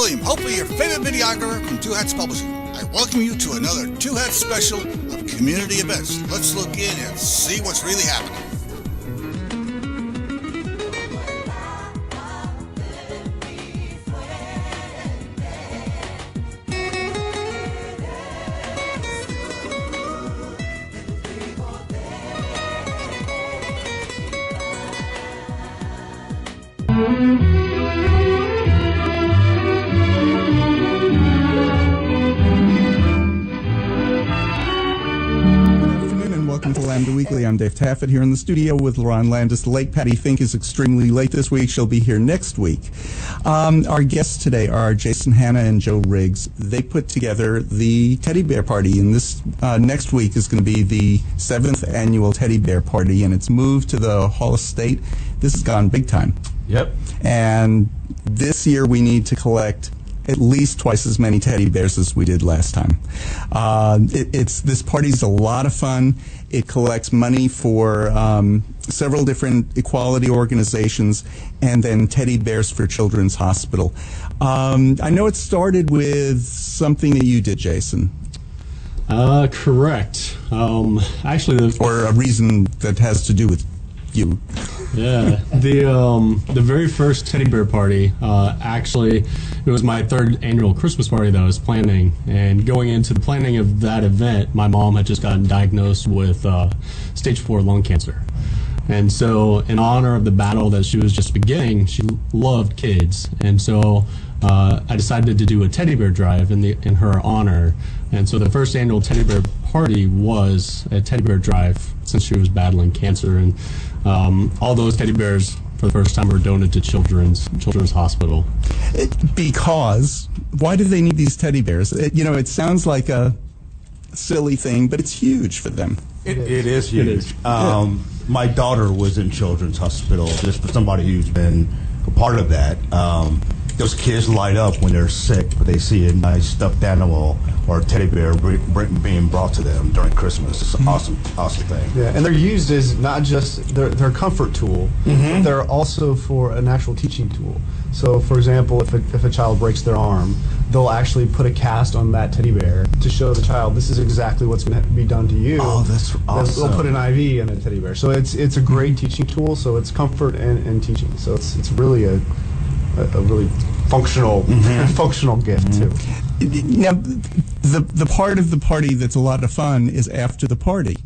William, hopefully your favorite videographer from Two Hats Publishing. I welcome you to another Two Hats special of community events. Let's look in and see what's really happening. Welcome to Lambda Weekly. I'm Dave Taffet here in the studio with Lerone Landis. The late Patti Fink is extremely late this week. She'll be here next week. Our guests today are Jason, Hanna, and Joe Riggs. They put together the teddy bear party, and this next week is going to be the 7th annual teddy bear party, and it's moved to the Hall of State. This has gone big time. Yep. And this year we need to collect at least twice as many teddy bears as we did last time. This party's a lot of fun. It collects money for several different equality organizations and then Teddy Bears for Children's Hospital. I know it started with something that you did, Jason. Correct. Actually, or a reason that has to do with you. Yeah, the very first teddy bear party, actually, it was my 3rd annual Christmas party that I was planning, and going into the planning of that event, my mom had just gotten diagnosed with stage 4 lung cancer. And so in honor of the battle that she was just beginning, she loved kids, and so I decided to do a teddy bear drive in her honor. And so the first annual teddy bear party was a teddy bear drive since she was battling cancer, and all those teddy bears for the first time were donated to Children's Hospital. Because why do they need these teddy bears? It sounds like a silly thing, but it's huge for them. It is huge. It is. My daughter was in Children's Hospital. Just for somebody who's been a part of that, those kids light up when they're sick, but they see a nice stuffed animal or a teddy bear being brought to them during Christmas. It's an awesome thing. Yeah, and they're used as not just they're a comfort tool, but they're also for an actual teaching tool. So, for example, if a child breaks their arm, they'll actually put a cast on that teddy bear to show the child this is exactly what's going to be done to you. Oh, that's awesome. They'll put an IV in a teddy bear. So it's a great teaching tool. So it's comfort and teaching. So it's really a really functional functional gift too. Now, the part of the party that's a lot of fun is after the party.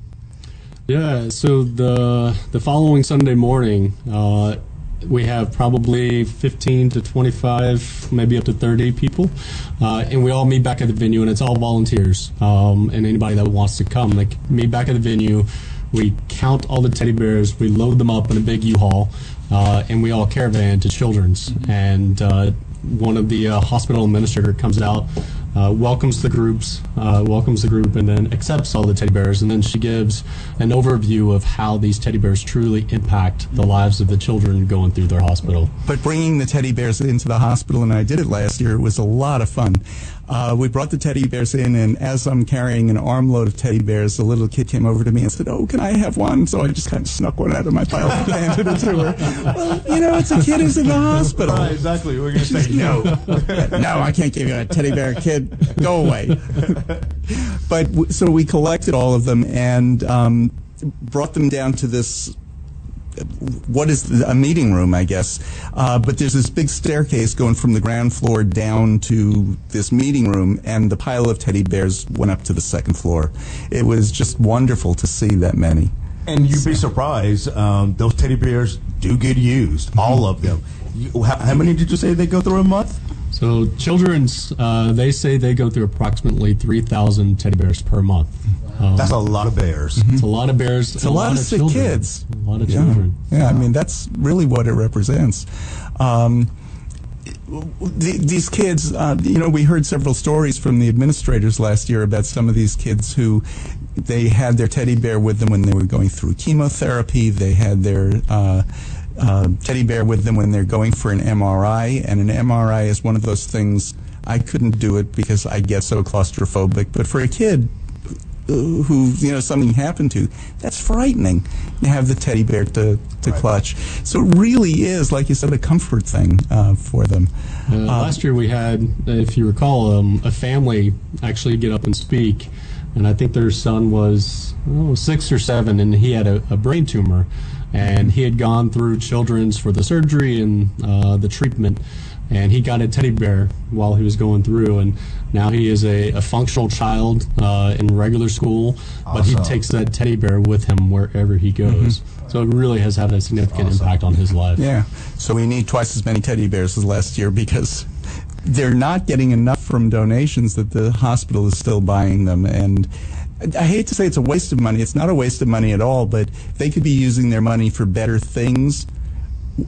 Yeah, so the following Sunday morning, we have probably 15 to 25, maybe up to 30 people, and we all meet back at the venue, and it's all volunteers, and anybody that wants to come, like, meet back at the venue. We count all the teddy bears, we load them up in a big U-Haul, and we all caravan to Children's, and one of the hospital administrator comes out, welcomes the group, and then accepts all the teddy bears, and then she gives an overview of how these teddy bears truly impact the lives of the children going through their hospital. But bringing the teddy bears into the hospital, and I did it last year, it was a lot of fun. We brought the teddy bears in, and as I'm carrying an armload of teddy bears, the little kid came over to me and said, "Oh, can I have one?" So I just kind of snuck one out of my pile and handed it to her. Well, it's a kid who's in the hospital. Right, exactly. We're going to say no. No, I can't give you a teddy bear, kid. Go away. But so we collected all of them and brought them down to this, what is a meeting room, I guess. But there's this big staircase going from the ground floor down to this meeting room, and the pile of teddy bears went up to the 2nd floor. It was just wonderful to see that many. And you'd be surprised, those teddy bears do get used, all of them. How many did you say they go through a month? So Children's, they say they go through approximately 3,000 teddy bears per month. That's a lot of bears. It's a lot of bears. It's a lot of sick children. kids. A lot of children. Yeah, I mean, that's really what it represents. These kids, we heard several stories from the administrators last year about some of these kids who they had their teddy bear with them when they were going through chemotherapy. They had their teddy bear with them when they're going for an MRI, and an MRI is one of those things. I couldn't do it because I get so claustrophobic, but for a kid, who something happened to, that's frightening. You have the teddy bear to clutch. So it really is, like you said, a comfort thing for them. Last year we had, if you recall, a family actually get up and speak, and I think their son was 6 or 7, and he had a brain tumor, and he had gone through Children's for the surgery and the treatment, and he got a teddy bear while he was going through, and now he is a functional child in regular school, but he takes that teddy bear with him wherever he goes. So it really has had a significant impact on his life. Yeah. So we need twice as many teddy bears as last year because they're not getting enough from donations that the hospital is still buying them. And I hate to say it's a waste of money. It's not a waste of money at all, but they could be using their money for better things.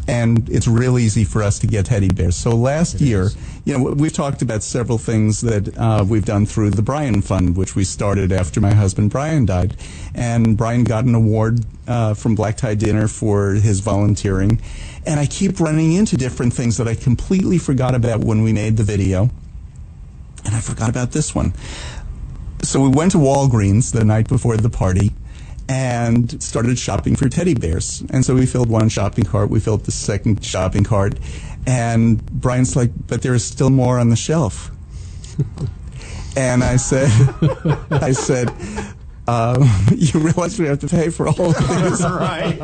And it's real easy for us to get teddy bears. So last year, we've talked about several things that we've done through the Brian Fund, which we started after my husband Brian died. And Brian got an award from Black Tie Dinner for his volunteering. And I keep running into different things that I completely forgot about when we made the video. And I forgot about this one. So we went to Walgreens the night before the party and started shopping for teddy bears. And so we filled one shopping cart, we filled the second shopping cart, and Brian's like, but there is still more on the shelf. And I said, you realize we have to pay for all of these? Right.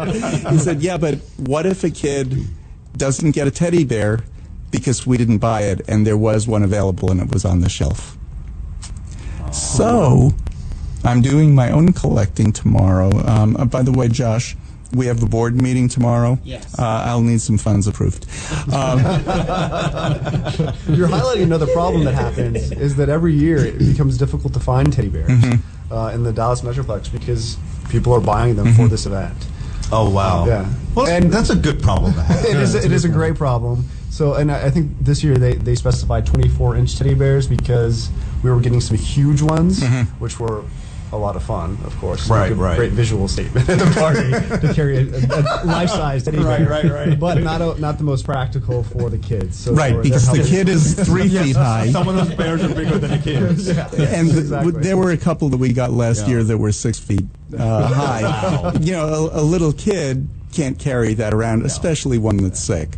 He said, yeah, but what if a kid doesn't get a teddy bear because we didn't buy it and there was one available and it was on the shelf? So I'm doing my own collecting tomorrow. By the way, Josh, we have the board meeting tomorrow. Yes. I'll need some funds approved. You're highlighting another problem that happens is that every year it becomes difficult to find teddy bears in the Dallas Metroplex because people are buying them for this event. Oh, wow. Yeah. Well, and that's a good problem to have. It is a great problem. So, and I think this year they specified 24-inch teddy bears because we were getting some huge ones, which were a lot of fun, of course. Right. Great visual statement at the party to carry a life-size teddy bear. Right. But not the most practical for the kids. So Because the kid is 3 feet high. Some of those bears are bigger than the kids. And there were a couple that we got last year that were 6 feet high. Wow. A little kid can't carry that around, especially one that's sick.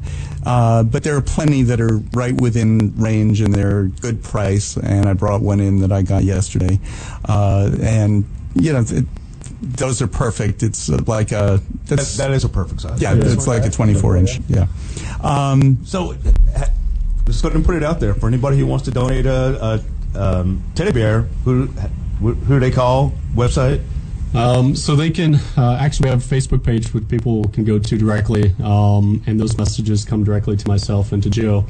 But there are plenty that are right within range and they're good price. And I brought one in that I got yesterday. Those are perfect. It's like a... That is a perfect size. Yeah, it's like a 24-inch. Yeah. So, just go ahead and put it out there for anybody who wants to donate a teddy bear. Who do they call? Website? So they can actually have a Facebook page which people can go to directly, and those messages come directly to myself and to Joe.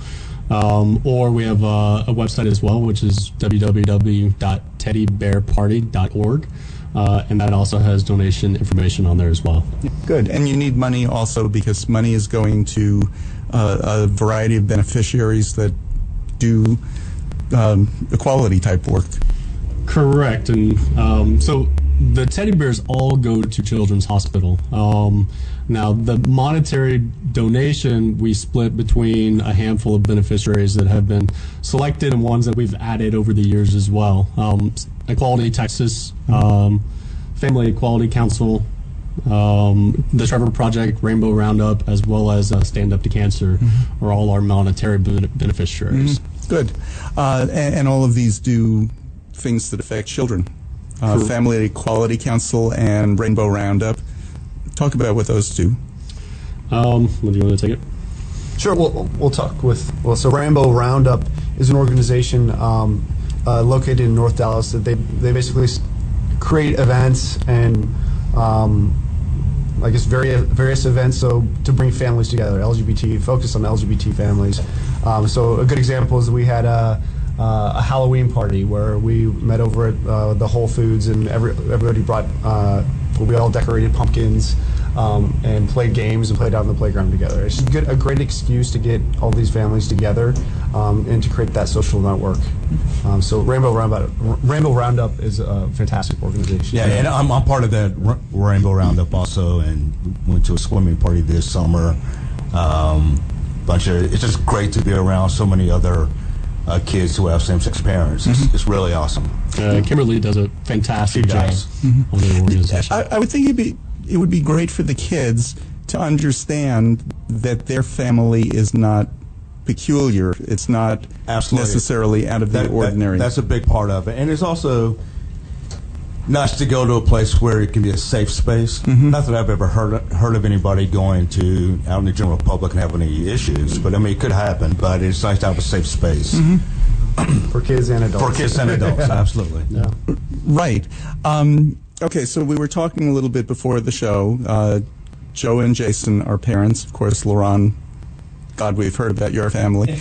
Or we have a website as well, which is www.teddybearparty.org, and that also has donation information on there as well. Good. And you need money also because money is going to a variety of beneficiaries that do equality type work. Correct. And so the teddy bears all go to Children's Hospital. Now, the monetary donation we split between a handful of beneficiaries that have been selected and ones that we've added over the years as well. Equality Texas, Family Equality Council, the Trevor Project, Rainbow Roundup, as well as Stand Up to Cancer are all our monetary beneficiaries. Good. And all of these do things that affect children. Family Equality Council and Rainbow Roundup. Talk about what those do. Do you want to take it? Sure, we'll talk with... so Rainbow Roundup is an organization located in North Dallas that they basically create events and I guess various events to bring families together, focus on LGBT families. So a good example is we had a Halloween party where we met over at the Whole Foods and everybody brought, we all decorated pumpkins and played games and played out on the playground together. It's a great excuse to get all these families together and to create that social network. So Rainbow Roundup is a fantastic organization. Yeah, and I'm part of that Rainbow Roundup also, and went to a swimming party this summer. It's just great to be around so many other kids who have same-sex parents. It's really awesome. Kimberly does a fantastic She job does. on the organization. I would think it would be great for the kids to understand that their family is not peculiar. It's not Absolutely. necessarily out of the ordinary. That's a big part of it. And it's also nice to go to a place where it can be a safe space. Not that I've ever heard of anybody going to out in the general public and have any issues, but I mean, it could happen. But it's nice to have a safe space For kids and adults. for kids and adults. Absolutely. Yeah. Right. Okay, so we were talking a little bit before the show. Joe and Jason are parents. Of course, Lerone, God, we've heard about your family.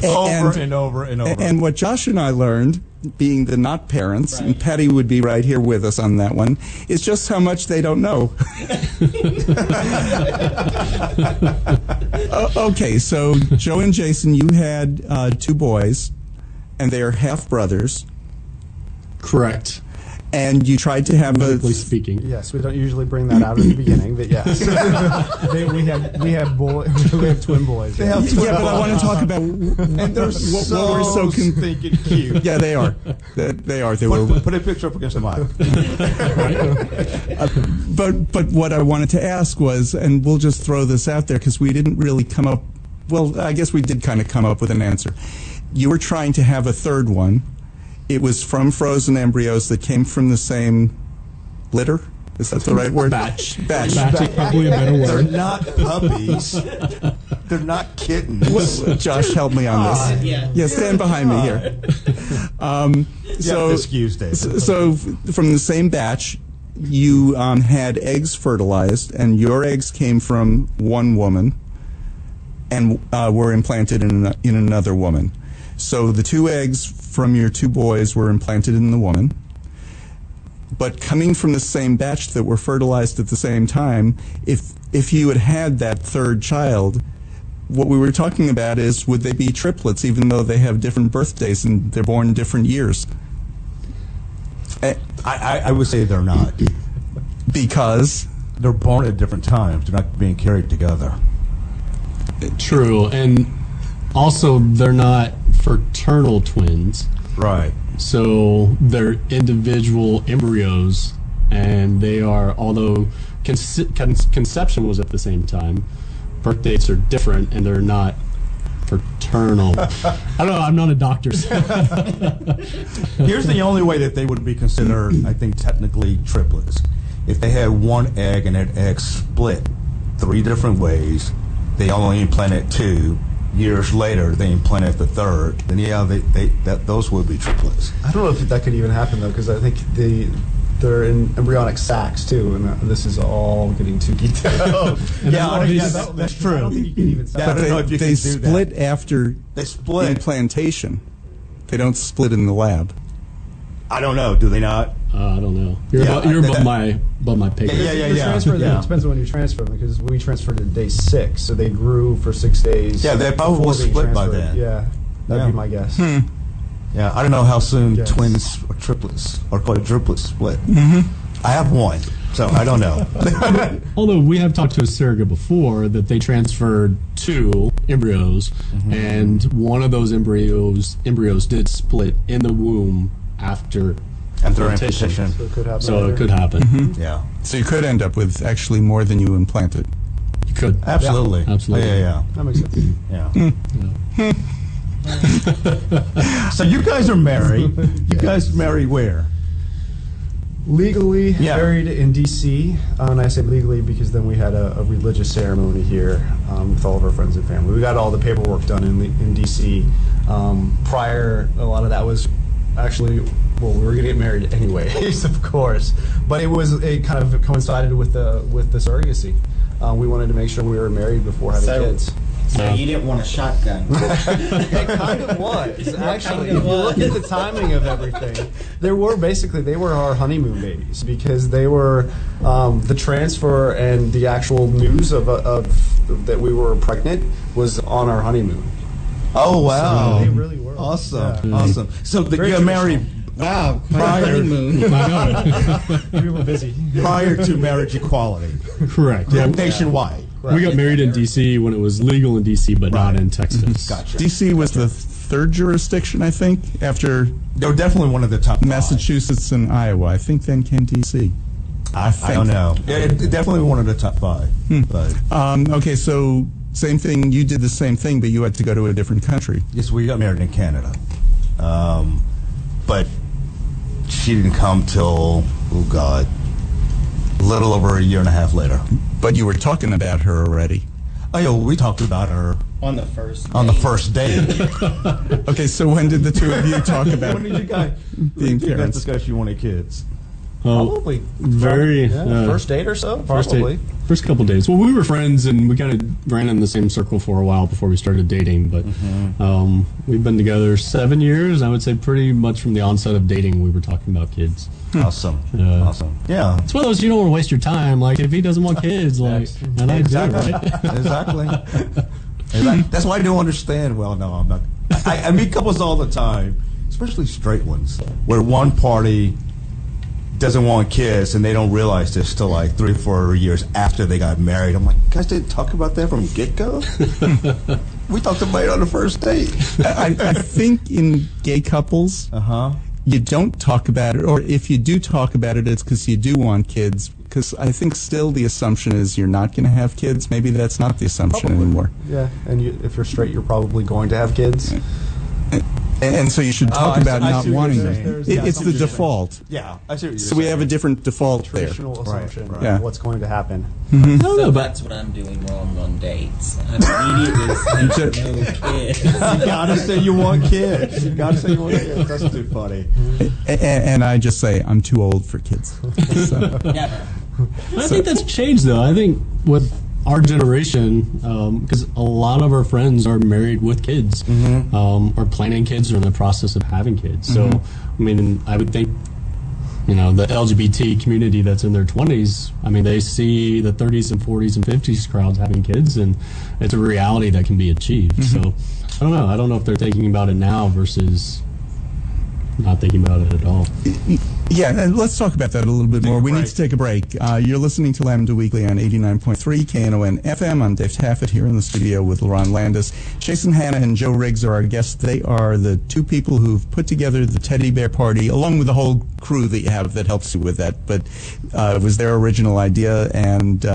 Over and over and over. And what Josh and I learned, being the not parents, and Patti would be right here with us on that one, is just how much they don't know. Okay, so Joe and Jason, you had 2 boys, and they are half brothers, Correct. and you tried to have Medically a. speaking. Yes, we don't usually bring that out at the beginning, but yes. we have twin boys. They have Yeah, but I want to talk about and they're what we're so stinking cute. Yeah, they are. They are. They were. Put a picture up against the mic. But what I wanted to ask was, and we'll just throw this out there because we didn't really come up. Well, I guess we did kind of come up with an answer. You were trying to have a third one. It was from frozen embryos that came from the same litter. Is that the right word? Batch. Batch. Batch is probably a better They're word. not puppies. They're not kittens. Josh, help me on this. Yeah, stand behind me here. So, excuse David. So from the same batch, you had eggs fertilized, and your eggs came from one woman and were implanted in another woman. So the 2 eggs from your 2 boys were implanted in the woman, but coming from the same batch that were fertilized at the same time, if you had had that third child, what we were talking about is, would they be triplets even though they have different birthdays and they're born in different years? I would say they're not. Because They're born at different times. They're not being carried together. True. And also, they're not fraternal twins. Right. So they're individual embryos, and they are, although conception was at the same time, birth dates are different, and they're not fraternal. I don't know, I'm not a doctor. So. Here's the only way that they would be considered, I think, technically triplets. If they had one egg and that egg split 3 different ways, they only implanted 2. Years later, they implanted the 3rd. Then those would be triplets. I don't know if that could even happen though, because I think they're in embryonic sacs too, and this is all getting too detailed. That's true. I don't think you can even say I don't know if you they can do that. split after They split. implantation. They don't split in the lab. I don't know. Do they not? I don't know. You're above my pay grade. The transfer, yeah. It depends on when you transfer them, because we transferred at day 6, so they grew for 6 days. Yeah, they probably before was being split by transferred. then. Yeah, that'd Yeah. be my guess. Yeah, I don't know how soon Yes. twins or triplets or quadruplets split. I have one, so I don't know. Although we have talked to a surrogate before that they transferred 2 embryos, and one of those embryos did split in the womb after implantation. amputation. So it could happen. So later. it could happen. Yeah, So you could end up with actually more than you implanted. You could. absolutely. Absolutely. Yeah. That makes sense. Yeah. So you guys are married. You guys married where? Legally Yeah. married in D.C., and I say legally because then we had a religious ceremony here with all of our friends and family. We got all the paperwork done in D.C. Prior, a lot of that was actually, well, we were going to get married anyways, of course, but it kind of coincided with the surrogacy. We wanted to make sure we were married before having kids. So you didn't want a shotgun. It kind of was, actually. If you look at the timing of everything, they were our honeymoon babies, because they were the transfer and the actual news of that we were pregnant was on our honeymoon. Oh wow! So they really were. Awesome, Yeah. awesome. So you got married Wow, Prior- honeymoon. We were busy. prior to marriage equality, Correct. Yeah. nationwide. We got married in D.C. when it was legal in D.C., but not in Texas. Gotcha. D.C. was the third jurisdiction, I think, after They were definitely one of the top 5. Massachusetts and Iowa. I think then came D.C. I don't know. It definitely one of the top 5. But Okay, so same thing. You did the same thing, but you had to go to a different country. yes, we got married in Canada. But she didn't come till, oh God, a little over a year and a half later. But you were talking about her already. Oh, yeah, we talked about her On the first on the first date. Okay, so when did the two of you talk about When did you guys being parents? discuss you wanted kids? Probably. Very First date or so? First Probably. date, first couple days. Well, we were friends, and we kind of ran in the same circle for a while before we started dating. But we've been together 7 years. I would say pretty much from the onset of dating, we were talking about kids. Awesome. Yeah. Awesome. Yeah. It's one of those you don't want to waste your time. Like if he doesn't want kids, like and I do, right? Exactly. That's why I don't understand. Well, no, I'm not. I meet couples all the time, especially straight ones, where one party doesn't want kids and they don't realize this till like 3 or 4 years after they got married. I'm like, you guys didn't talk about that from get-go? We talked about it on the first date. I think in gay couples, you don't talk about it, or if you do talk about it, it's because you do want kids. Because I think still the assumption is you're not going to have kids. Maybe that's not the assumption anymore. Yeah, and if you're straight, you're probably going to have kids. And so you should talk about I not see what wanting you're them. saying. It's the default. Yeah, I see what you're So we have a different default there. Traditional assumption right. of Yeah. what's going to happen. I don't know, So but that's what I'm doing wrong on dates. I'm immediately saying no kids. You gotta say you want kids. You gotta say you want kids. That's too funny. And I just say, I'm too old for kids. So, Never. I think that's changed though. I think with our generation, because a lot of our friends are married with kids, or planning kids, or in the process of having kids. So, I mean, I would think, the LGBT community that's in their 20s, I mean, they see the 30s and 40s and 50s crowds having kids, and it's a reality that can be achieved. So, I don't know. I don't know if they're thinking about it now versus not thinking about it at all. yeah, and let's talk about that a little bit more. We need to take a break. You're listening to Lambda Weekly on 89.3 Knon FM. I'm Dave Taffet here in the studio with Lerone Landis. Jason, Hanna, and Joe Riggs are our guests. They are the two people who've put together the teddy bear party, along with the whole crew that you have that helps you with that. But it was their original idea, and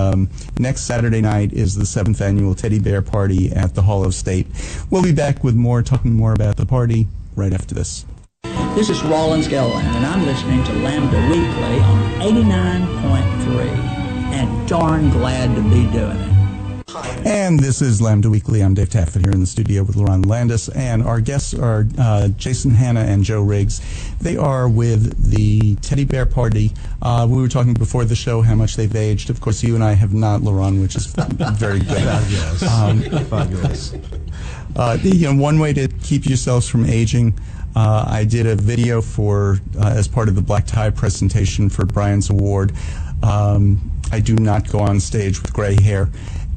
next Saturday night is the 7th annual teddy bear party at the Hall of State. We'll be back with more, talking more about the party right after this. This is Rollins Gilliland, and I'm listening to Lambda Weekly on 89.3, and darn glad to be doing it. And this is Lambda Weekly. I'm Dave Taffet here in the studio with Lerone Landis, and our guests are Jason, Hanna, and Joe Riggs. They are with the Teddy Bear Party. We were talking before the show how much they've aged. Of course, you and I have not, Lerone, which is very good. Fabulous. One way to keep yourselves from aging, I did a video for as part of the black tie presentation for Brian's award. I do not go on stage with gray hair,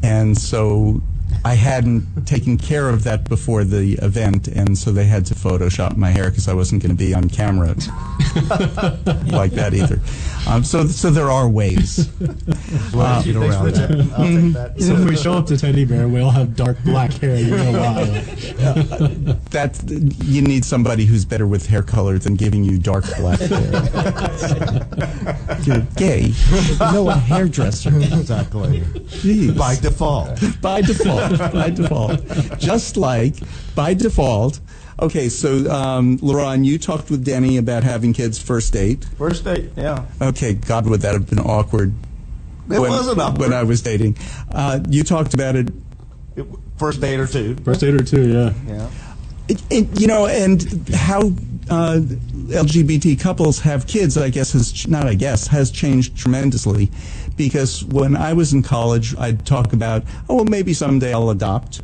and so I hadn't taken care of that before the event, and so they had to Photoshop my hair because I wasn't going to be on camera like that either. So there are ways. Well, get around that. I'll take that. So if we show up to Teddy Bear and we all have dark black hair, you know why. That you need somebody who's better with hair color than giving you dark black hair. You're gay. No, a hairdresser. Exactly. Jeez. By default. By default. By default. Just like by default. Okay, so Lerone, you talked with Denny about having kids first date. First date, yeah. Okay, God, would that have been awkward? It wasn't awkward. When I was dating. You talked about it. First date or two. First date or two, yeah. Yeah. And how LGBT couples have kids, has changed tremendously. Because when I was in college, I'd talk about, maybe someday I'll adopt.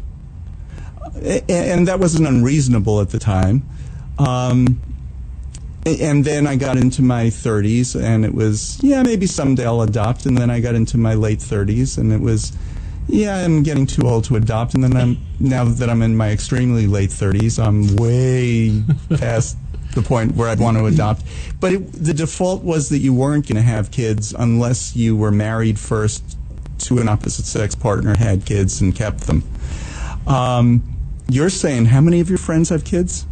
And that wasn't unreasonable at the time. And then I got into my 30s, and it was, maybe someday I'll adopt. And then I got into my late 30s, and it was, I'm getting too old to adopt. And then now that I'm in my extremely late 30s, I'm way past the point where I'd want to adopt. But the default was that you weren't going to have kids unless you were married first to an opposite-sex partner had kids and kept them. You're saying how many of your friends have kids?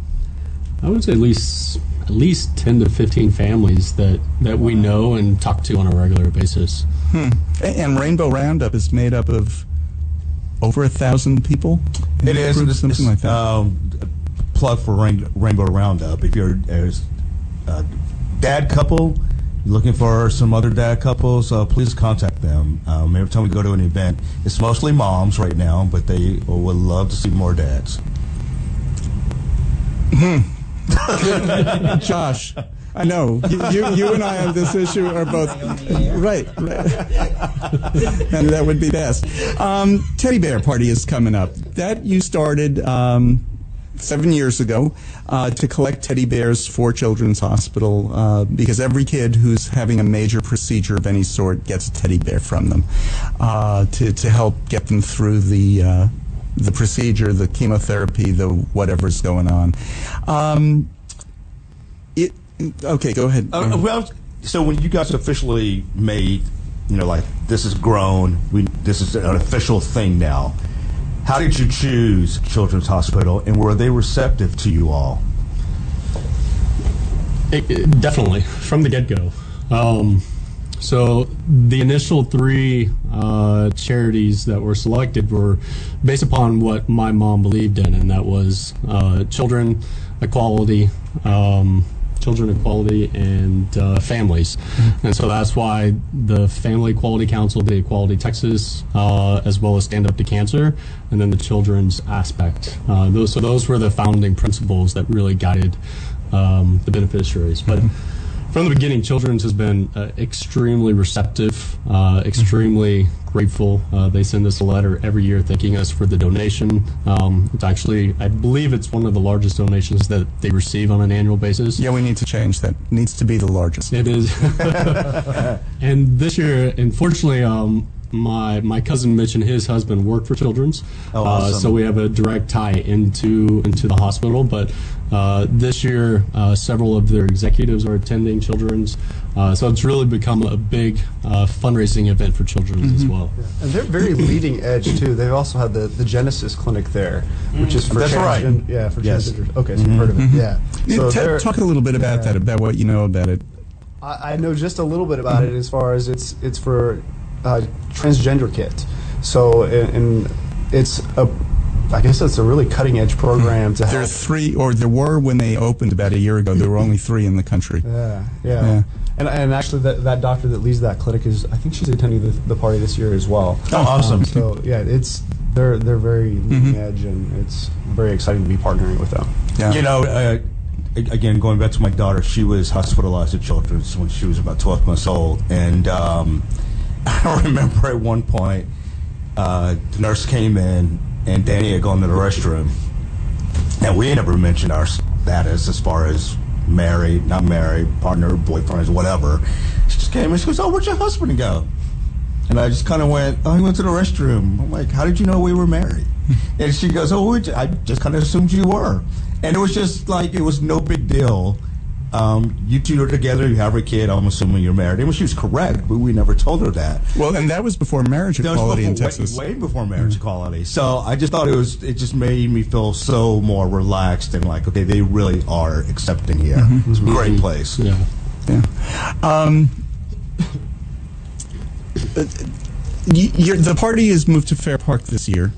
I would say at least 10 to 15 families that we know and talk to on a regular basis. And Rainbow Roundup is made up of over 1,000 people? It is. Something like that. Plug for Rainbow Roundup. If you're a dad couple, you're looking for some other dad couples, please contact them. Every time we go to an event, it's mostly moms right now, but they would love to see more dads. Josh, I know you and I on this issue are both right, and that would be best. Teddy Bear Party is coming up. That you started 7 years ago to collect teddy bears for Children's Hospital because every kid who's having a major procedure of any sort gets a teddy bear from them to help get them through the procedure, the chemotherapy, the whatever's going on. Okay, go ahead. Well, so when you guys officially made, like this is grown, this is an official thing now. How did you choose Children's Hospital, and were they receptive to you all? Definitely, from the get-go. So the initial 3 charities that were selected were based upon what my mom believed in, and that was children equality, and families. And so that's why the Family Equality Council, the Equality Texas, as well as Stand Up to Cancer, and then the children's aspect. Those were the founding principles that really guided the beneficiaries. But from the beginning, Children's has been extremely receptive, extremely grateful. They send us a letter every year thanking us for the donation. It's actually, I believe it's one of the largest donations that they receive on an annual basis. Yeah, we need to change that. It needs to be the largest. It is. And this year, unfortunately, my cousin Mitch and his husband work for Children's. Oh, awesome. So we have a direct tie into the hospital. But this year, several of their executives are attending Children's. So it's really become a big fundraising event for Children's as well. Yeah. And they're very leading edge too. They've also had the Genesis Clinic there, which is for That's right. For Yes. transgenders. Okay, so you've heard of it. Yeah. So Talk a little bit about that, about what you know about it. I know just a little bit about it as far as it's for transgender kids. So and it's I guess it's a really cutting edge program to help. There are 3, or there were when they opened about a year ago. There were only 3 in the country. Yeah. And actually, that doctor that leads that clinic I think she's attending the party this year as well. Oh, awesome. So yeah, they're very leading edge, and it's very exciting to be partnering with them. Yeah. Again, going back to my daughter, she was hospitalized at Children's when she was about 12 months old, and I remember at one point the nurse came in and Danny had gone to the restroom, and we never mentioned our status as far as married, not married, partner, boyfriends, whatever. She just came and she goes, "Oh, where'd your husband go?" And I just kind of went, "Oh, he went to the restroom." I'm like, "How did you know we were married?" And she goes, "Oh, I just kind of assumed you were." And it was just like, it was no big deal. You two are together, you have a kid, I'm assuming you're married. And she was correct, but we never told her that. Well, and that was before marriage equality in Texas. Way before marriage equality. So I just thought it just made me feel so more relaxed and like, okay, they really are accepting here. It's a great place. Yeah. The party has moved to Fair Park this year,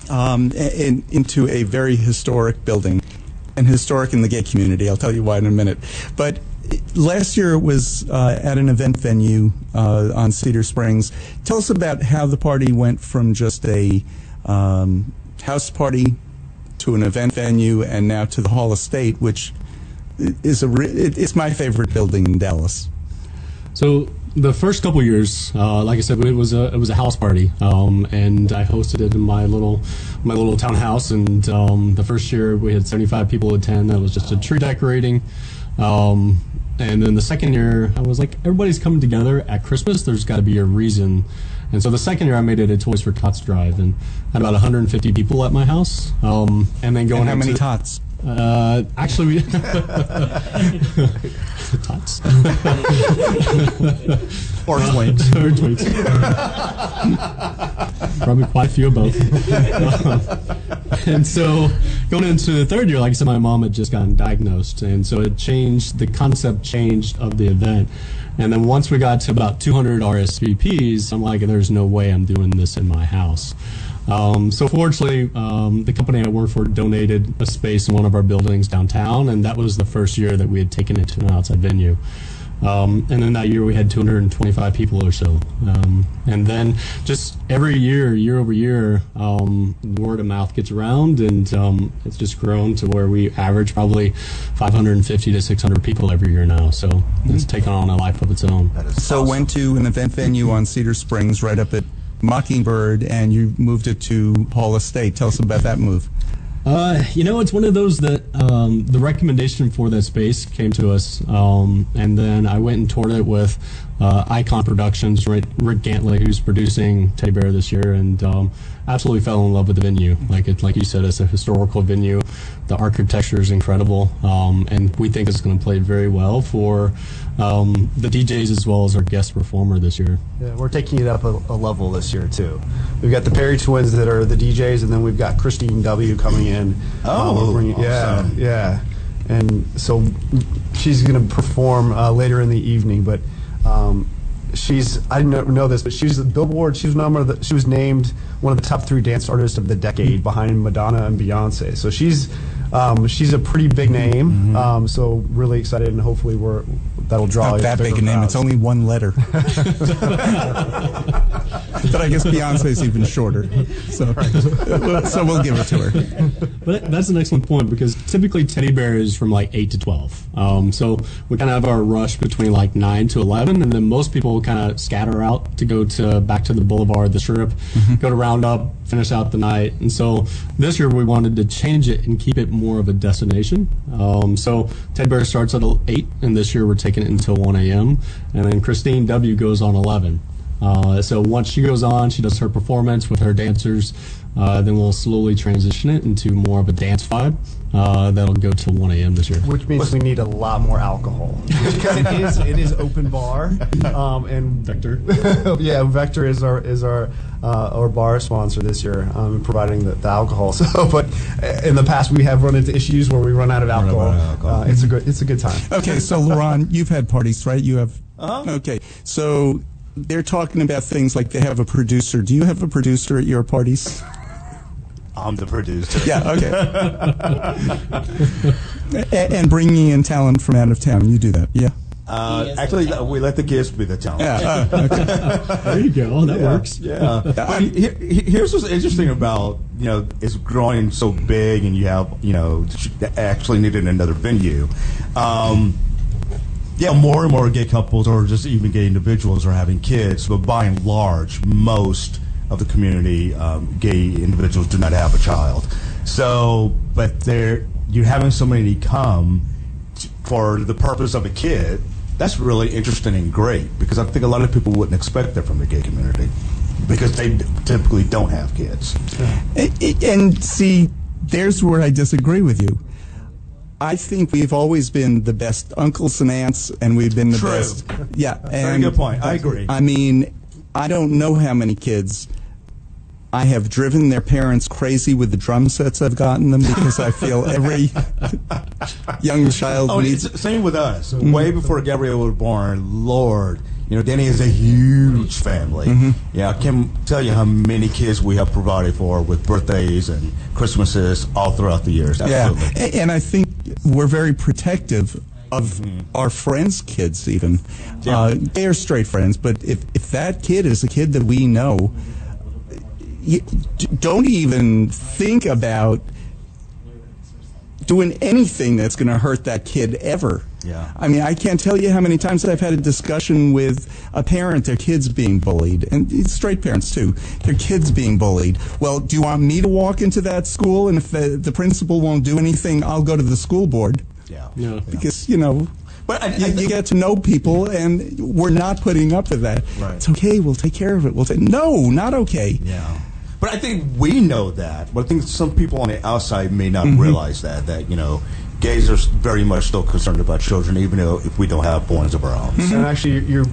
into a very historic building, and historic in the gay community. I'll tell you why in a minute. But last year it was at an event venue on Cedar Springs. Tell us about how the party went from just a house party to an event venue, and now to the Hall of State, which is it's my favorite building in Dallas. So the first couple years, like I said, it was a house party, and I hosted it in my little townhouse. And the first year we had 75 people attend. That was just a tree decorating. And then the second year, I was like, everybody's coming together at Christmas. There's got to be a reason. And so the second year, I made it a Toys for Tots drive, and I had about 150 people at my house. And then going and how many tots? Actually, we tots. Or twinks. Or twinks. Probably quite a few of both. And so going into the third year, like I said, my mom had just gotten diagnosed, and so it changed, the concept changed of the event. And then once we got to about 200 RSVPs, I'm like, there's no way I'm doing this in my house. So fortunately, the company I work for donated a space in one of our buildings downtown, and that was the first year that we had taken it to an outside venue. And then that year we had 225 people or so. And then just every year, year over year, word of mouth gets around, and it's just grown to where we average probably 550 to 600 people every year now. So it's taken on a life of its own. So went to an event venue on Cedar Springs right up at Mockingbird, and you moved it to Hall Estate. Tell us about that move. It's one of those that the recommendation for that space came to us, and then I went and toured it with Icon Productions, Rick Gantley, who's producing Teddy Bear this year, and absolutely fell in love with the venue. Like you said, it's a historical venue. The architecture is incredible, and we think it's going to play very well for the DJs as well as our guest performer this year. Yeah, we're taking it up a level this year too. We've got the Perry twins that are the DJs, and then we've got Christine W. coming in. Awesome. Yeah. And so she's going to perform later in the evening, but I didn't know this, but she was Billboard. She was named one of the top 3 dance artists of the decade, behind Madonna and Beyonce. So she's a pretty big name. So really excited, and hopefully that'll draw. Not that big a name. crowds. It's only one letter. But I guess Beyonce's even shorter. So we'll give it to her. But that's an excellent point, because typically Teddy Bear is from like 8 to 12. So we kind of have our rush between like 9 to 11, and then most people kind of scatter out to go back to the Boulevard, the Strip, go to Roundup, finish out the night. And so this year we wanted to change it and keep it more of a destination. So Teddy Bear starts at 8, and this year we're taking it until 1 a.m. And then Christine W. goes on 11. So once she goes on, she does her performance with her dancers. Then we'll slowly transition it into more of a dance vibe. That'll go till 1 a.m. this year. Which means we need a lot more alcohol, because it is open bar. And Vector. Yeah, Vector is our bar sponsor this year, providing the alcohol. So, but in the past we have run into issues where we run out of alcohol. It's a good time. Okay, so Lerone, you've had parties, right? You have. Okay, so they're talking about things like they have a producer. Do you have a producer at your parties? I'm the producer. Yeah, okay. And bringing in talent from out of town, you do that, yeah? Actually, we let the kids be the talent. Yeah, okay. There you go. That works. Yeah. But here's what's interesting about, it's growing so big, and you have, actually needed another venue. More and more gay couples, or just even gay individuals, are having kids, but by and large, most of the community, gay individuals do not have a child. So, but you're having somebody come for the purpose of a kid. That's really interesting and great, because I think a lot of people wouldn't expect that from the gay community, because they typically don't have kids. And see, there's where I disagree with you. I think we've always been the best uncles and aunts, and we've been the best. Yeah, very good point. I agree. I mean, I don't know how many kids I have driven their parents crazy with the drum sets I've gotten them, because I feel every young child needs. Same with us. Way before Gabrielle was born, Lord, Danny is a huge family. Yeah, I can't tell you how many kids we have provided for with birthdays and Christmases all throughout the years. Absolutely. Yeah, and I think we're very protective of our friends' kids, even. Yeah. They are straight friends, but if that kid is a kid that we know, don't even think about doing anything that's going to hurt that kid ever. Yeah. I mean, I can't tell you how many times I've had a discussion with a parent, their kid's being bullied, and straight parents too, their kid's being bullied. Well, do you want me to walk into that school, and if the principal won't do anything, I'll go to the school board? Yeah. Because, but you get to know people, and we're not putting up with that. Right. It's okay, we'll take care of it. We'll say, no, not okay. Yeah. But I think we know that. But I think some people on the outside may not realize that gays are very much still concerned about children, even though if we don't have ones of our own. And actually, you're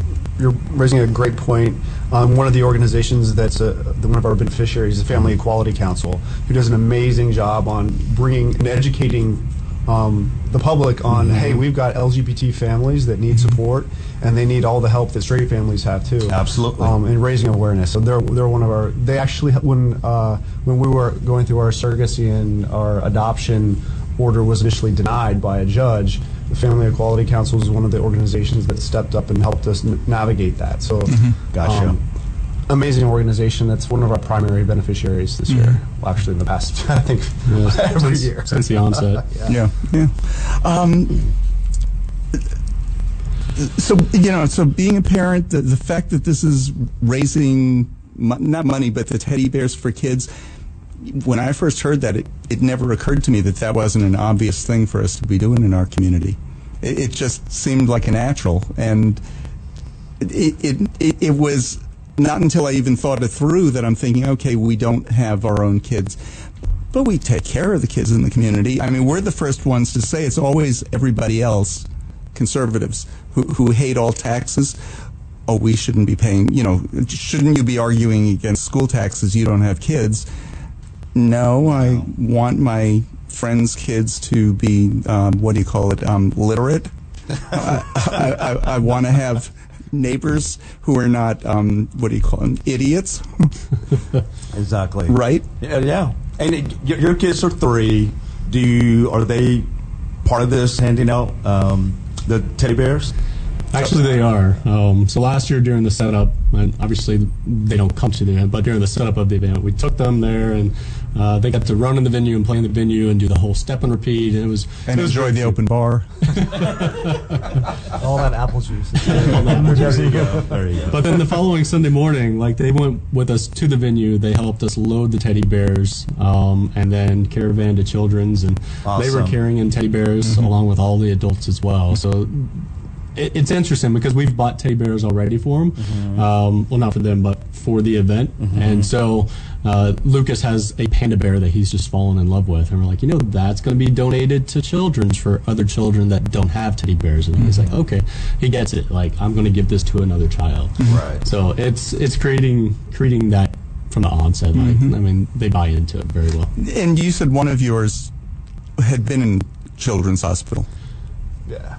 raising a great point. One of the organizations that's one of our beneficiaries, the Family Equality Council, who does an amazing job on bringing and educating the public on, hey, we've got LGBT families that need support, and they need all the help that straight families have too. Absolutely. And raising awareness. So they're one of our. They actually, when we were going through our surrogacy and our adoption order was initially denied by a judge, the Family Equality Council is one of the organizations that stepped up and helped us navigate that. So, Gotcha. Amazing organization. That's one of our primary beneficiaries this year. Well, actually, in the past, I think every year since the onset. Yeah. So being a parent, the fact that this is raising not money, but the teddy bears for kids. When I first heard that, it never occurred to me that wasn't an obvious thing for us to be doing in our community. It just seemed like a natural, and it was not until I even thought it through that I'm thinking, okay, we don't have our own kids, but we take care of the kids in the community. I mean, we're the first ones to say it's always everybody else, conservatives, who hate all taxes. Oh, we shouldn't be paying, shouldn't you be arguing against school taxes? You don't have kids. No, I want my friends' kids to be, literate. I want to have neighbors who are not, idiots. Exactly. Right? Yeah. And your kids are 3. Are they part of this, handing out the teddy bears? Actually, they are. So last year during the setup, and obviously they don't come to the event, but during the setup of the event, we took them there, and they got to run in the venue and play in the venue and do the whole step and repeat. And it was enjoy the open bar. all that apple juice. There you go. But then the following Sunday morning, they went with us to the venue. They helped us load the teddy bears, and then caravan to Children's, and they were carrying in teddy bears along with all the adults as well. So it's interesting because we've bought teddy bears already for them. Well, not for them, but for the event. And so Lucas has a panda bear that he's just fallen in love with. And we're like, that's going to be donated to Children's for other children that don't have teddy bears. And he's like, okay, he gets it. I'm going to give this to another child. Right. So it's creating that from the onset. They buy into it very well. And you said one of yours had been in Children's Hospital. Yeah.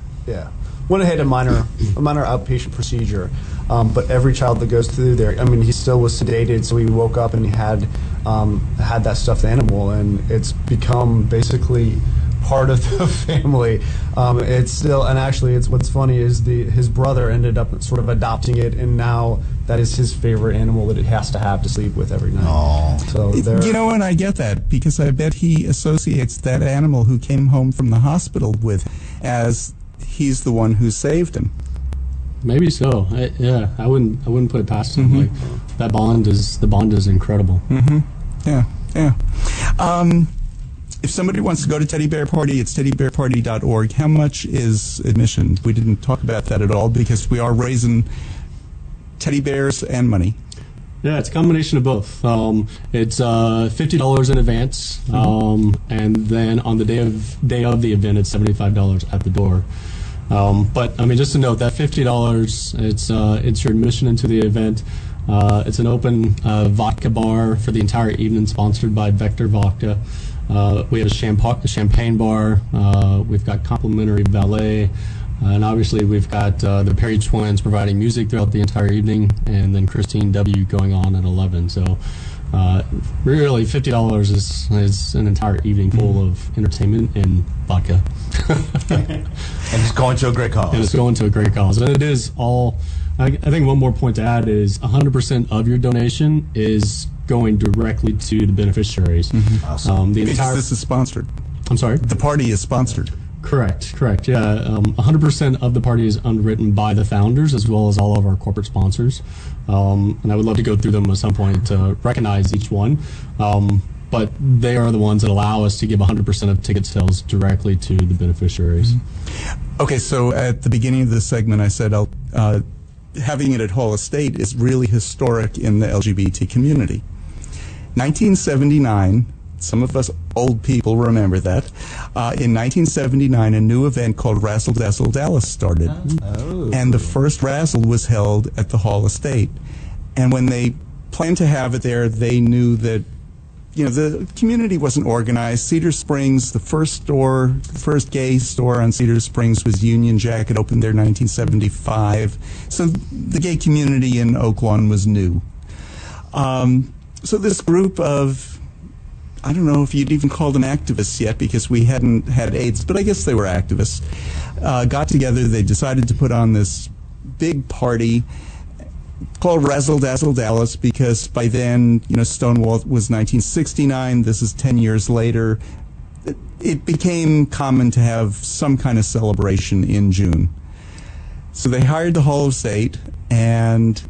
Went ahead a minor outpatient procedure, but every child that goes through there, he still was sedated, so he woke up and he had that stuffed animal, and it's become basically part of the family. It's still, and actually, it's funny is his brother ended up sort of adopting it, and now that is his favorite animal that it has to sleep with every night. Aww. So and I get that because I bet he associates that animal who came home from the hospital with as he's the one who saved him. Maybe so. I wouldn't put it past him. That bond is incredible. Yeah. If somebody wants to go to Teddy Bear Party, it's teddybearparty.org. How much is admission? We didn't talk about that at all because we are raising teddy bears and money. Yeah, it's a combination of both. It's $50 in advance, and then on the day of the event, it's $75 at the door. But just to note that $50, it's your admission into the event. It's an open vodka bar for the entire evening, sponsored by Vector Vodka. We have a champagne bar. We've got complimentary valet. And obviously we've got the Perry twins providing music throughout the entire evening, and then Christine W. going on at 11. So really $50 is an entire evening full of entertainment and vodka. And it's going to a great cause. And it's going to a great cause. And it is all, I think one more point to add is 100% of your donation is going directly to the beneficiaries. Awesome. Because this is sponsored. I'm sorry? The party is sponsored. Correct. Yeah, 100% of the party is underwritten by the founders as well as all of our corporate sponsors. And I would love to go through them at some point to recognize each one. But they are the ones that allow us to give 100% of ticket sales directly to the beneficiaries. Okay, so at the beginning of this segment, I said having it at Hall Estate is really historic in the LGBT community. 1979, some of us old people remember that. In 1979, a new event called Razzle Dazzle Dallas started. Oh. And the first Razzle was held at the Hall Estate. And when they planned to have it there, they knew that, you know, the community wasn't organized. Cedar Springs, the first gay store on Cedar Springs was Union Jack. It opened there in 1975. So the gay community in Oak Lawn was new. So this group of, I don't know if you'd even call them activists yet because we hadn't had AIDS, but I guess they were activists, got together. They decided to put on this big party called Razzle Dazzle Dallas because by then, you know, Stonewall was 1969. This is 10 years later. It became common to have some kind of celebration in June. So they hired the Hall of State, and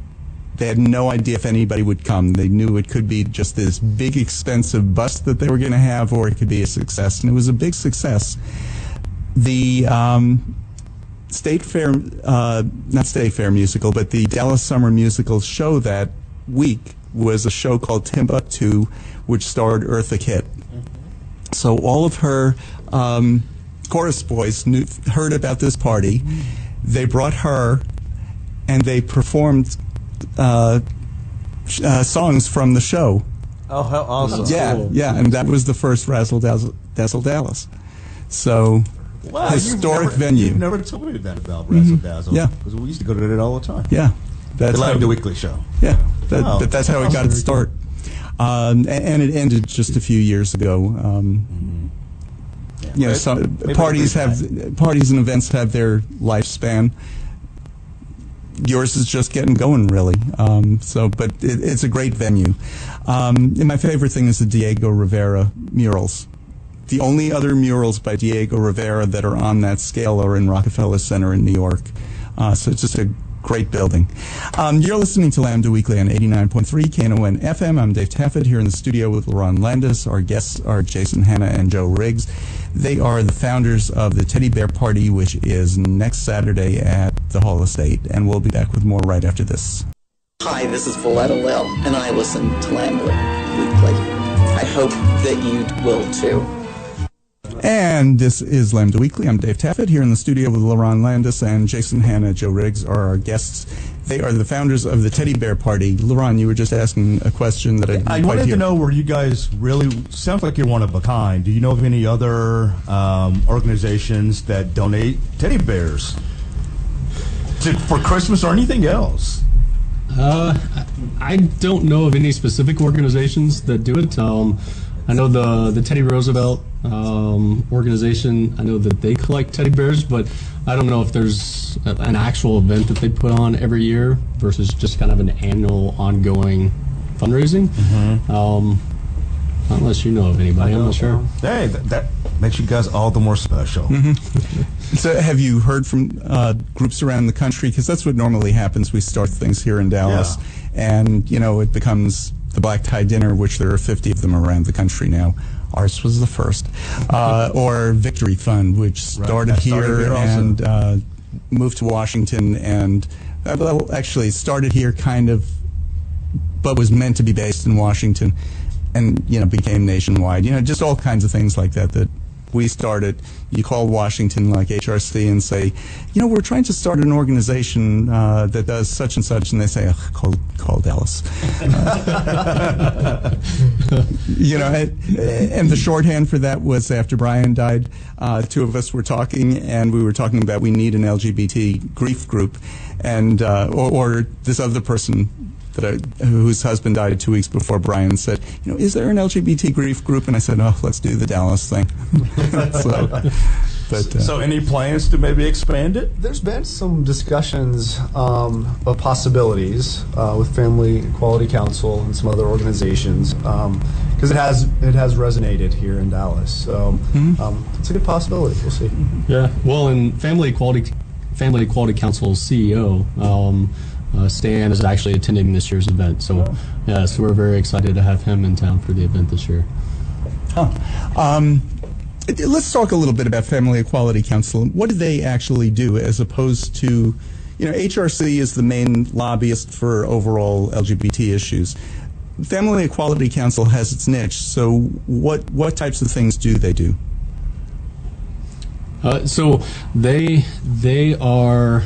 they had no idea if anybody would come. They knew it could be just this big, expensive bust that they were going to have, or it could be a success. And it was a big success. The State Fair, not State Fair musical, but the Dallas Summer Musical show that week was a show called Timbuktu, which starred Eartha Kitt. So all of her chorus boys heard about this party. They brought her, and they performed songs from the show. Oh, how awesome. Yeah, Cool. yeah, and that was the first Razzle Dazzle Dallas. So, Wow, historic venue. You've never told me that about Razzle Dazzle. Yeah. Because we used to go to that all the time. Yeah. The That's Lambda how, Weekly show. yeah, Wow. but that's how it got its start. And it ended just a few years ago. You know, some Maybe parties maybe parties and events have their lifespan. Yours is just getting going, really. But it's a great venue. And my favorite thing is the Diego Rivera murals. The only other murals by Diego Rivera that are on that scale are in Rockefeller Center in New York. So it's just a great building. You're listening to Lambda Weekly on 89.3 Knon FM. I'm Dave Taffet here in the studio with Lerone Landis. Our guests are Jason, Hanna, and Joe Riggs. They are the founders of the Teddy Bear Party, which is next Saturday at the Hall Estate, and we'll be back with more right after this. Hi, this is Valletta Lil, and I listen to Lambda Weekly. I hope that you will too. And this is Lambda Weekly. I'm Dave Taffet here in the studio with Lerone Landis, and Jason, Hanna, Joe Riggs are our guests. They are the founders of the Teddy Bear Party. Lerone, you were just asking a question that I didn't I quite wanted hear. to know, were you guys really, sounds like you're one of a kind. Do you know of any other organizations that donate teddy bears for Christmas or anything else? I don't know of any specific organizations that do it. I know the Teddy Roosevelt organization, I know that they collect teddy bears, but I don't know if there's an actual event that they put on every year versus just kind of an annual ongoing fundraising. Unless you know of anybody, I'm not sure. Hey, that makes you guys all the more special. So have you heard from groups around the country? Because that's what normally happens. We start things here in Dallas, and, you know, it becomes the Black Tie Dinner, which there are 50 of them around the country now. Ours was the first. Or Victory Fund, which started that started here here also. and moved to Washington, and well, actually started here kind of, but was meant to be based in Washington, and, you know, became nationwide. You know, just all kinds of things like that that we started. You call Washington, like HRC, and say, you know, we're trying to start an organization that does such and such, and they say, call Dallas. You know, and the shorthand for that was after Brian died, two of us were talking, and we were talking about we need an LGBT grief group, and or this other person whose husband died 2 weeks before Brian said, you know, is there an LGBT grief group? And I said, oh, let's do the Dallas thing. So any plans to maybe expand it? There's been some discussions of possibilities with Family Equality Council and some other organizations because it has resonated here in Dallas. So it's a good possibility. We'll see. Yeah, well, and Family Equality Council's CEO, Stan, is actually attending this year's event. So, yeah, so we're very excited to have him in town for the event this year. Let's talk a little bit about Family Equality Council. What do they actually do as opposed to, you know, HRC is the main lobbyist for overall LGBT issues. Family Equality Council has its niche. So what types of things do they do? So they are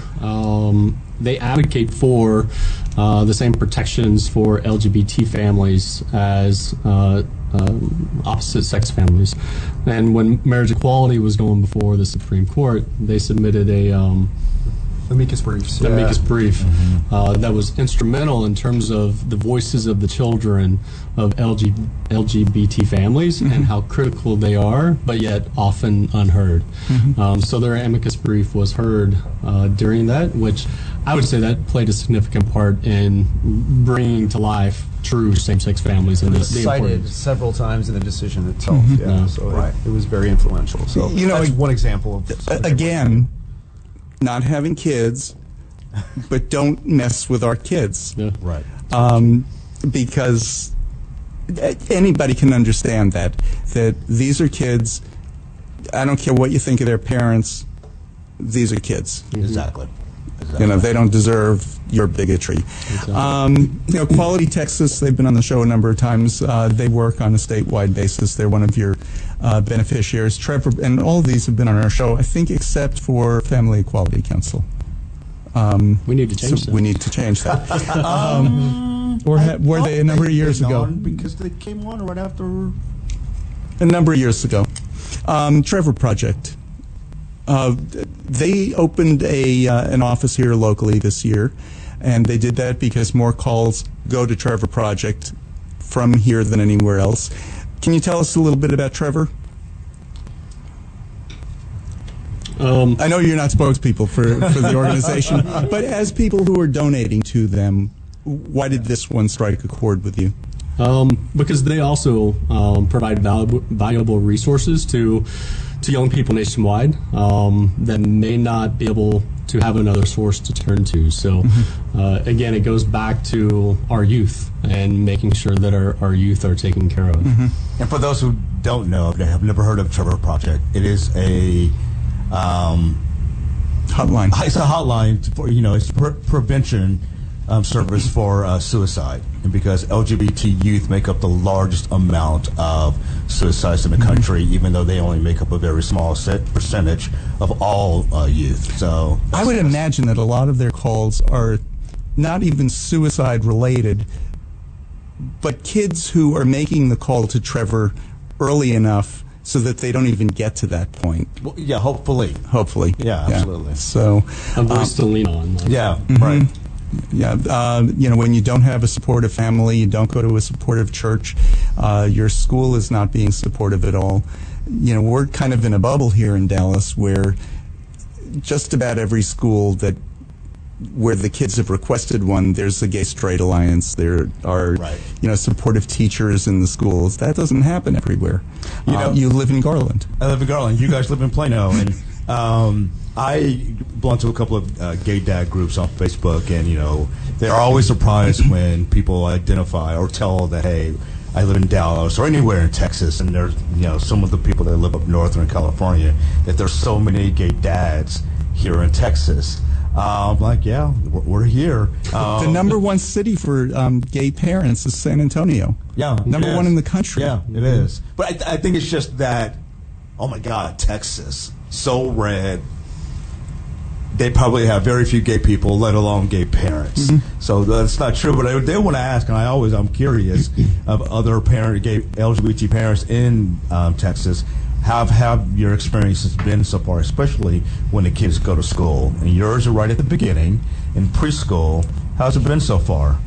they advocate for the same protections for LGBT families as opposite sex families. And when marriage equality was going before the Supreme Court, they submitted a amicus briefs. amicus brief that was instrumental in terms of the voices of the children of LGBT families and how critical they are, but yet often unheard. So their amicus brief was heard during that, which I would say that played a significant part in bringing to life true same-sex families. And It was cited several times in the decision itself. It was very influential. So that's one example of Again, not having kids, but don't mess with our kids. Yeah. Right. Because anybody can understand that these are kids. I don't care what you think of their parents. These are kids. Exactly. You know, they don't deserve your bigotry. Quality Texas, they've been on the show a number of times. They work on a statewide basis. They're one of your beneficiaries. Trevor, and all of these have been on our show, I think, except for Family Equality Council. We need to change that. We need to change that. Were they a number of years ago? Because they came on right after. A number of years ago. Trevor Project. They opened an office here locally this year, and they did that because more calls go to Trevor Project from here than anywhere else. Can you tell us a little bit about Trevor? I know you're not spokespeople for the organization, but as people who are donating to them, why did this one strike a chord with you? Because they also provide valuable resources to young people nationwide that may not be able to have another source to turn to. So again, it goes back to our youth and making sure that our youth are taken care of. And for those who don't know, have never heard of Trevor Project, it is a hotline. It's a hotline for, it's prevention service for suicide, and because LGBT youth make up the largest amount of suicides in the country, even though they only make up a very small percentage of all youth. So I would imagine that a lot of their calls are not even suicide related, but kids who are making the call to Trevor early enough so that they don't even get to that point. Well, yeah, hopefully. Yeah, absolutely. So A voice to lean on. Yeah, right. Yeah, when you don't have a supportive family, you don't go to a supportive church, your school is not being supportive at all. We're kind of in a bubble here in Dallas where just about every school where the kids have requested one, there's a gay-straight alliance. There are, supportive teachers in the schools. That doesn't happen everywhere. You live in Garland. I live in Garland. You guys live in Plano, and I belong to a couple of gay dad groups on Facebook, and they're always surprised when people identify or tell that, hey, I live in Dallas or anywhere in Texas, and there's some of the people that live up north or in California, that there's so many gay dads here in Texas. I'm like, yeah, we're here. The number one city for gay parents is San Antonio. Yeah, number one in the country. Yeah, it is. But I think it's just that, oh my God, Texas, so red. They probably have very few gay people, let alone gay parents. So that's not true. But they want to ask, and I'm curious of other gay LGBT parents in Texas. How have your experiences been so far, especially when the kids go to school? And yours are right at the beginning in preschool. How's it been so far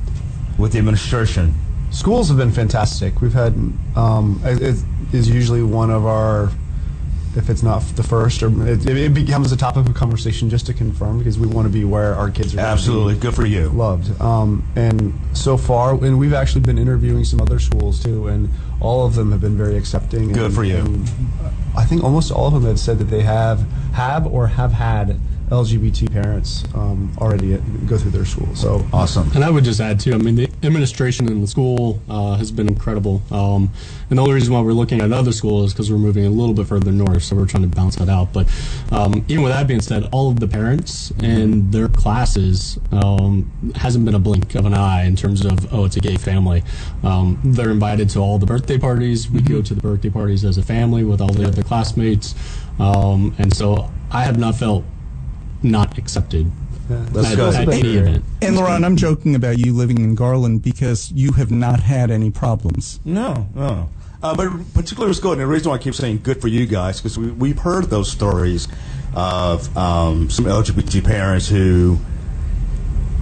with the administration? Schools have been fantastic. We've had it is usually one of our, if it's not the first, or it becomes a topic of conversation just to confirm, because we want to be where our kids are. Absolutely, good for you. Loved, and so far, and we've actually been interviewing some other schools too, and all of them have been very accepting. Good for you. And I think almost all of them have said that they have or have had LGBT parents already go through their school. So Awesome. And I would just add too, I mean, the administration in the school has been incredible. And the only reason why we're looking at another school is because we're moving a little bit further north, so we're trying to balance that out. But even with that being said, all of the parents and their classes hasn't been a blink of an eye in terms of, oh, it's a gay family. They're invited to all the birthday parties. We go to the birthday parties as a family with all the other classmates. And so I have not felt not accepted That's at, good. at any event. And Lerone, I'm joking about you living in Garland because you have not had any problems. No. But particularly it's good, and the reason why I keep saying good for you guys, because we've heard those stories of some LGBT parents who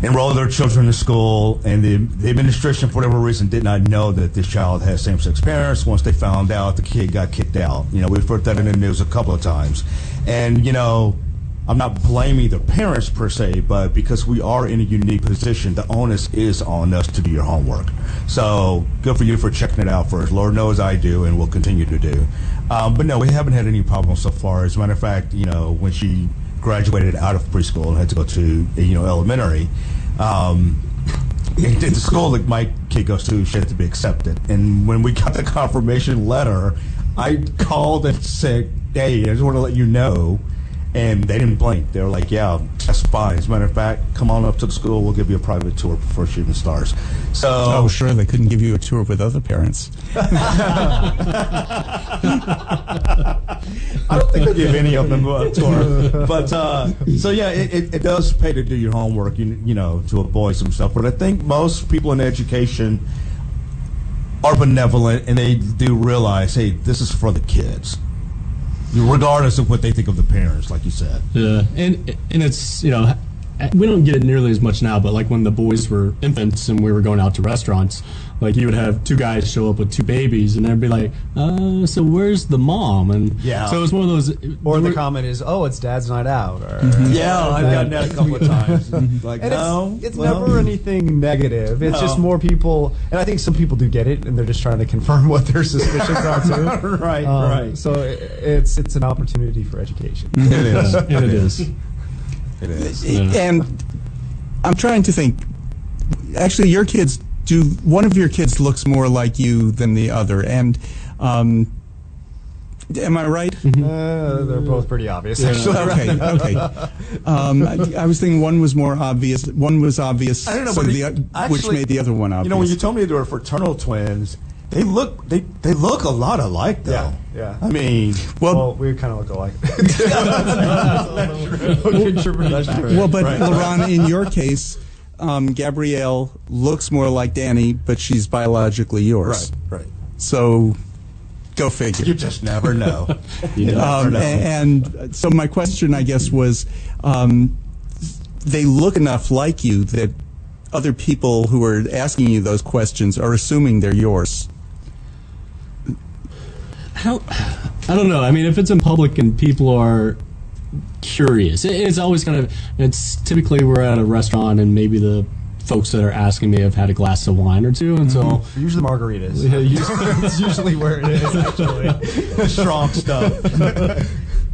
enrolled their children in school, and the administration, for whatever reason, did not know that this child has same-sex parents. Once they found out, the kid got kicked out. We've heard that in the news a couple of times. And, I'm not blaming the parents per se, but because we are in a unique position, the onus is on us to do your homework. So good for you for checking it out first. Lord knows I do, and will continue to do. But no, we haven't had any problems so far. As a matter of fact, when she graduated out of preschool and had to go to elementary, the school that my kid goes to, she had to be accepted. And when we got the confirmation letter, I called and said, "Hey, I just want to let you know." And they didn't blink. They were like, "Yeah, that's fine. As a matter of fact, come on up to the school. We'll give you a private tour before she even starts." So, Oh, sure, they couldn't give you a tour with other parents. I don't think they give any of them a tour. But so yeah, it does pay to do your homework, to avoid some stuff. But I think most people in education are benevolent, and they do realize, hey, this is for the kids, regardless of what they think of the parents, like you said. Yeah, and it's, we don't get it nearly as much now, but like when the boys were infants and we were going out to restaurants, like you would have two guys show up with two babies, and they'd be like, so where's the mom? And Yeah. so it was one of those. or the comment is, "Oh, it's Dad's night out." Or, Yeah, I've gotten that a couple of times. Like, And no, it's well, never anything negative. It's just more people, and I think some people do get it, and they're just trying to confirm what their suspicions are too. Right, right. So it's an opportunity for education. It is. And it is. It is. And I'm trying to think. Actually, one of your kids looks more like you than the other, and am I right? They're both pretty obvious, actually. Okay. I was thinking one was more obvious. One was obvious, I don't know, so but which made the other one obvious. when you told me they were fraternal twins, they look a lot alike, though. Yeah. I mean, Well, we kind of look alike. well, but Lerone, in your case, Gabrielle looks more like Danny, but she's biologically yours. right. So, go figure. You just never know. And so my question, I guess, was they look enough like you that other people who are asking you those questions are assuming they're yours. I don't know. I mean, if it's in public and people are curious, it's always it's typically we're at a restaurant and maybe the folks that are asking me have had a glass of wine or two, and so Usually margaritas. Yeah, It's usually where it is, actually. Strong stuff.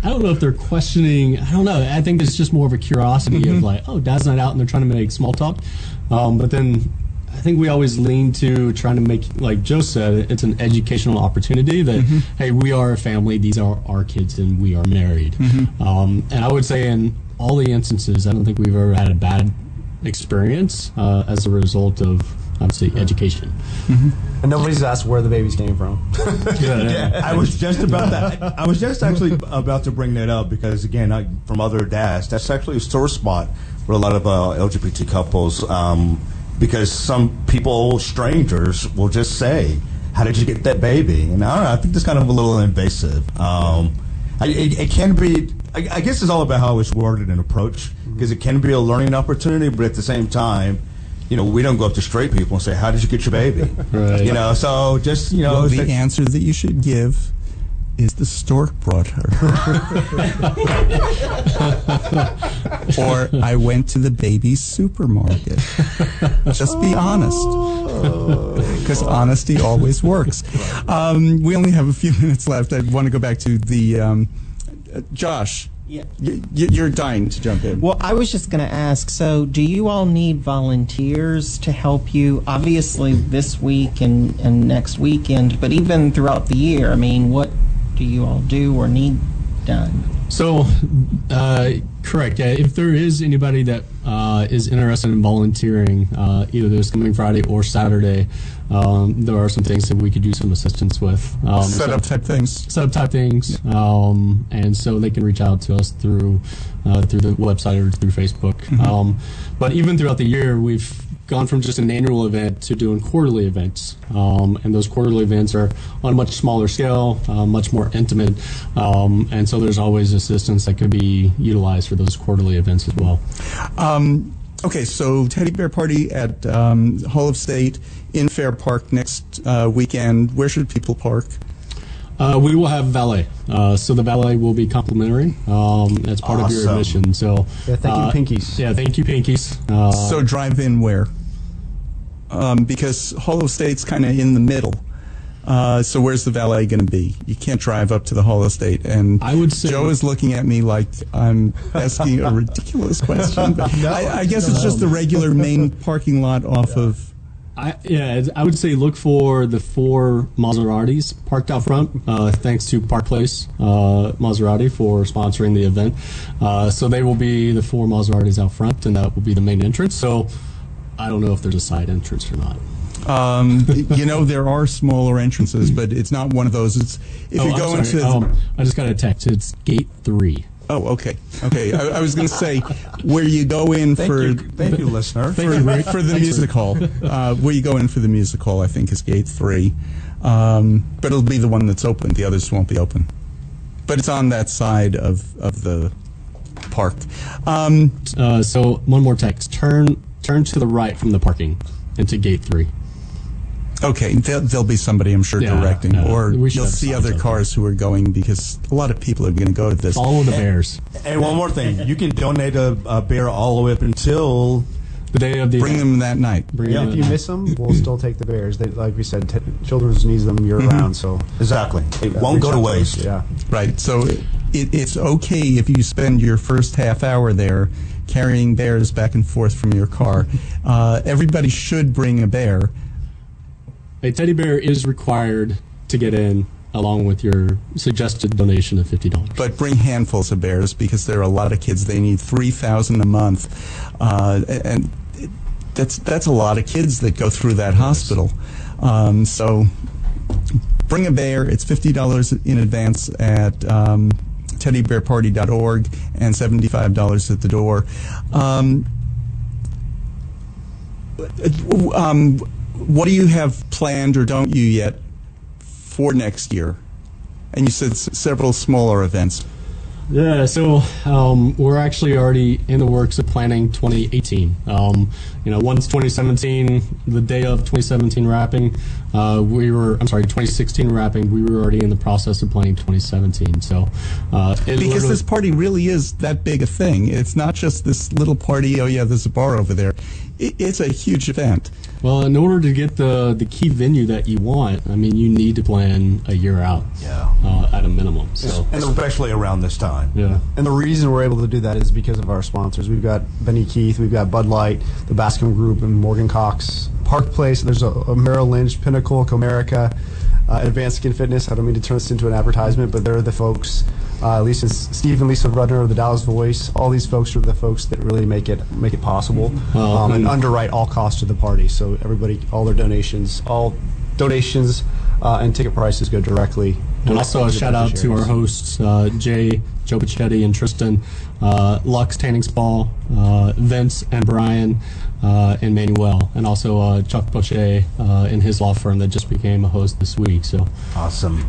I don't know if they're questioning. I don't know. I think it's just more of a curiosity of like, oh, Dad's not out, and they're trying to make small talk. But then I think we always lean to trying to make, like Joe said, it's an educational opportunity that, hey, we are a family. These are our kids, and we are married. And I would say in all the instances, I don't think we've ever had a bad experience as a result of, obviously, education. And nobody's asked where the babies came from. I was just about that. I was just actually about to bring that up because, again, from other dads, that's actually a sore spot for a lot of LGBT couples because some people, strangers, will just say, "How did you get that baby?" And I don't know. I think that's kind of a little invasive. It can be. I guess it's all about how it's worded and approached because it can be a learning opportunity, but at the same time, we don't go up to straight people and say, "How did you get your baby?" Right. So just Well, the answer that you should give is the stork brought her. Or I went to the baby supermarket. Just be honest. Because honesty always works. We only have a few minutes left. I want to go back to the Josh. Yeah. You're dying to jump in. Well, I was just going to ask, so do you all need volunteers to help you? Obviously this week and next weekend, but even throughout the year, I mean, what do you all do or need done? So, correct. Yeah, if there is anybody that is interested in volunteering, either this coming Friday or Saturday, there are some things that we could use some assistance with. Setup type things. And so they can reach out to us through the website or through Facebook. Mm-hmm. But even throughout the year, we've gone from just an annual event to doing quarterly events. And those quarterly events are on a much smaller scale, much more intimate. And so there's always assistance that could be utilized for those quarterly events as well. Okay, so Teddy Bear Party at Hall of State in Fair Park next weekend. Where should people park? We will have valet. So the valet will be complimentary as part of your admission. So Yeah, thank you, Pinkies. Yeah, thank you, Pinkies. So drive in where? Because Hall of State's kind of in the middle. So where's the valet going to be? You can't drive up to the Hall of State. And I would say Joe is looking at me like I'm asking a ridiculous question. But I guess it's just the regular main parking lot off of... I would say look for the 4 Maseratis parked out front. Thanks to Park Place Maserati for sponsoring the event. So they will be the 4 Maseratis out front, and that will be the main entrance. So I don't know if there's a side entrance or not. There are smaller entrances, but it's not one of those. It's if you go into. I just got a text. It's gate 3. Oh, okay. I was going to say where you go in Thank you, listener. for the music hall. Where you go in for the music hall, I think, is gate 3. But it'll be the one that's open. The others won't be open. But it's on that side of the park. So one more text. Turn to the right from the parking into gate 3. Okay, there'll be somebody, I'm sure, directing. Or you'll see other signs cars who are going because a lot of people are going to go to this. Follow the bears. And one more thing, you can donate a bear all the way up until the day of the Bring event. them that night. If you miss them, we'll still take the bears. They, like we said, children's needs them year round. So exactly, it won't go to waste. Yeah, Right. So it's okay if you spend your first half hour there carrying bears back and forth from your car. Everybody should bring a bear. A teddy bear is required to get in, along with your suggested donation of $50. But bring handfuls of bears because there are a lot of kids. They need 3,000 a month, and that's a lot of kids that go through that hospital. So bring a bear. It's $50 in advance at teddybearparty.org and $75 at the door. What do you have planned or don't you yet for next year? And you said several smaller events. Yeah, so we're actually already in the works of planning 2018. Once 2017, the day of 2017 wrapping, 2016 wrapping, we were already in the process of planning 2017. So because this party really is that big a thing. It's not just this little party, oh yeah, there's a bar over there. It's a huge event. Well, in order to get the key venue that you want, I mean, you need to plan a year out. At a minimum. So. And especially around this time. Yeah. and the reason we're able to do that is because of our sponsors. We've got Benny Keith, we've got Bud Light, the Bascom Group, and Morgan Cox. Park Place, there's a Merrill Lynch, Pinnacle, Comerica, Advanced Skin Fitness. I don't mean to turn this into an advertisement, but they're the folks. Steve and Lisa Rudner of the Dallas Voice. All these folks are the folks that really make it possible and underwrite all costs of the party. So everybody, all donations and ticket prices go directly. And also a shout out to our hosts, Jay, Joe Pichetti, and Tristan, Lux Tanning Spa, Vince and Brian, and Manuel, and also Chuck Poche and his law firm that just became a host this week. So Awesome.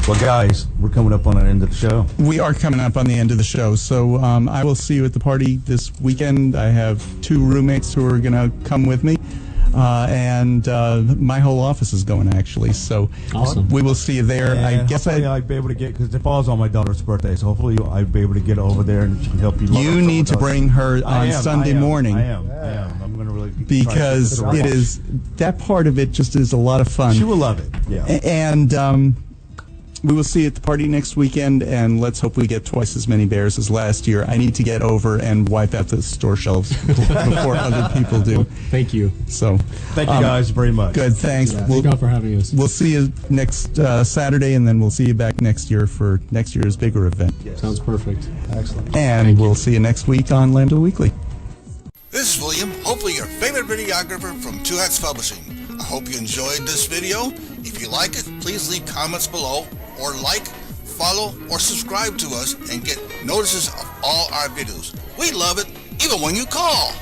Well, guys, we're coming up on the end of the show. We are coming up on the end of the show, so I will see you at the party this weekend. I have 2 roommates who are going to come with me, and my whole office is going, actually. So awesome. We will see you there. And I guess I'd be able to get, because it falls on my daughter's birthday, so hopefully I'd be able to get over there and she can help you. You need to bring her on Sunday morning. I am. I'm going to really because it is that part of it just is a lot of fun. She will love it. Yeah. And we will see you at the party next weekend, and let's hope we get twice as many bears as last year. I need to get over and wipe out the store shelves before other people do. Thank you. So, Thank you guys very much. Good, thanks. Thank you all for having us. We'll see you next Saturday, and then we'll see you back next year for next year's bigger event. Sounds perfect. Excellent. And we'll see you next week on Lambda Weekly. This is William, hopefully your favorite videographer from Two Hats Publishing. I hope you enjoyed this video. If you like it, please leave comments below, or like, follow, or subscribe to us and get notices of all our videos. We love it, even when you call.